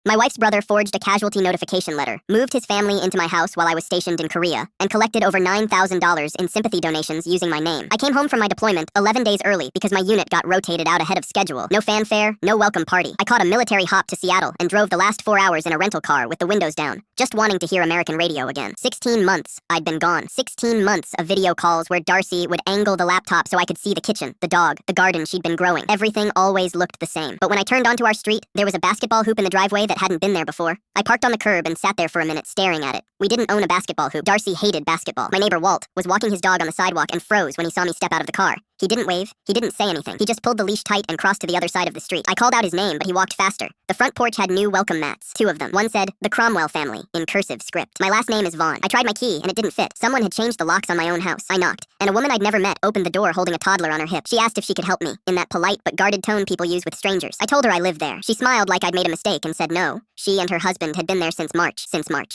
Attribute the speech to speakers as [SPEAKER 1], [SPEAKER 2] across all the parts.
[SPEAKER 1] My wife's brother forged a casualty notification letter, moved his family into my house while I was stationed in Korea, and collected over $9,000 in sympathy donations using my name. I came home from my deployment 11 days early because my unit got rotated out ahead of schedule. No fanfare, no welcome party. I caught a military hop to Seattle and drove the last 4 hours in a rental car with the windows down, just wanting to hear American radio again. 16 months I'd been gone. 16 months of video calls where Darcy would angle the laptop so I could see the kitchen, the dog, the garden she'd been growing. Everything always looked the same. But when I turned onto our street, there was a basketball hoop in the driveway that hadn't been there before. I parked on the curb and sat there for a minute staring at it. We didn't own a basketball hoop. Darcy hated basketball. My neighbor Walt was walking his dog on the sidewalk and froze when he saw me step out of the car. He didn't wave. He didn't say anything. He just pulled the leash tight and crossed to the other side of the street. I called out his name, but he walked faster. The front porch had new welcome mats, 2 of them. One said, "The Cromwell family," in cursive script. My last name is Vaughn. I tried my key, and it didn't fit. Someone had changed the locks on my own house. I knocked, and a woman I'd never met opened the door holding a toddler on her hip. She asked if she could help me, in that polite but guarded tone people use with strangers. I told her I lived there. She smiled like I'd made a mistake and said no. She and her husband had been there since March.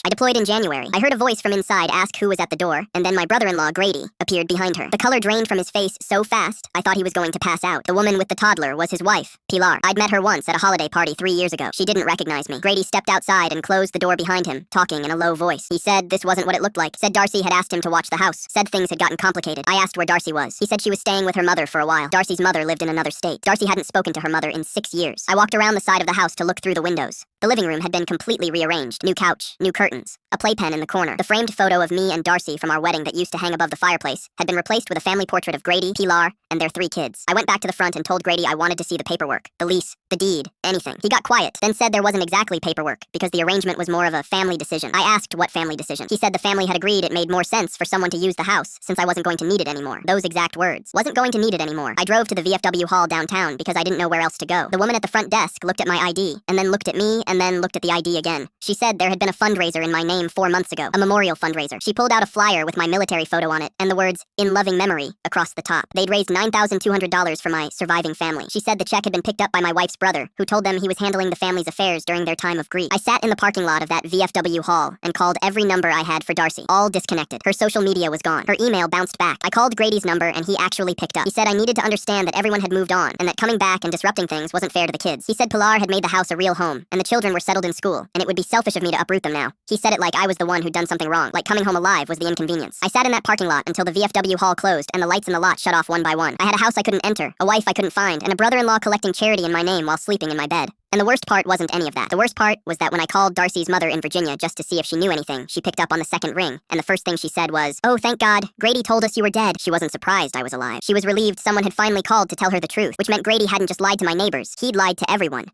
[SPEAKER 1] I deployed in January. I heard a voice from inside ask who was at the door, and then my brother-in-law, Grady, appeared behind her. The color drained from his face so fast, I thought he was going to pass out. The woman with the toddler was his wife, Pilar. I'd met her once at a holiday party 3 years ago. She didn't recognize me. Grady stepped outside and closed the door behind him, talking in a low voice. He said this wasn't what it looked like. Said Darcy had asked him to watch the house. Said things had gotten complicated. I asked where Darcy was. He said she was staying with her mother for a while. Darcy's mother lived in another state. Darcy hadn't spoken to her mother in 6 years. I walked around the side of the house to look through the windows. The living room had been completely rearranged. New couch, new curtains, a playpen in the corner. The framed photo of me and Darcy from our wedding that used to hang above the fireplace had been replaced with a family portrait of Grady, Pilar, and their 3 kids. I went back to the front and told Grady I wanted to see the paperwork, the lease, the deed, anything. He got quiet, then said there wasn't exactly paperwork because the arrangement was more of a family decision. I asked what family decision. He said the family had agreed it made more sense for someone to use the house since I wasn't going to need it anymore. Those exact words. Wasn't going to need it anymore. I drove to the VFW hall downtown because I didn't know where else to go. The woman at the front desk looked at my ID and then looked at me and then looked at the ID again. She said there had been a fundraiser in my name 4 months ago, a memorial fundraiser. She pulled out a flyer with my military photo on it and the words, "In loving memory," across the top. They'd raised $9,200 for my surviving family. She said the check had been picked up by my wife's brother, who told them he was handling the family's affairs during their time of grief. I sat in the parking lot of that VFW hall and called every number I had for Darcy. All disconnected. Her social media was gone. Her email bounced back. I called Grady's number and he actually picked up. He said I needed to understand that everyone had moved on and that coming back and disrupting things wasn't fair to the kids. He said Pilar had made the house a real home and the children were settled in school and it would be selfish of me to uproot them now. He said it like I was the one who'd done something wrong, like coming home alive was the inconvenience. I sat in that parking lot until the VFW hall closed and the lights in the lot shut off one by one. I had a house I couldn't enter, a wife I couldn't find, and a brother-in-law collecting charity in my name while sleeping in my bed. And the worst part wasn't any of that. The worst part was that when I called Darcy's mother in Virginia just to see if she knew anything, she picked up on the second ring, and the first thing she said was, "Oh, thank God, Grady told us you were dead." She wasn't surprised I was alive. She was relieved someone had finally called to tell her the truth, which meant Grady hadn't just lied to my neighbors, he'd lied to everyone.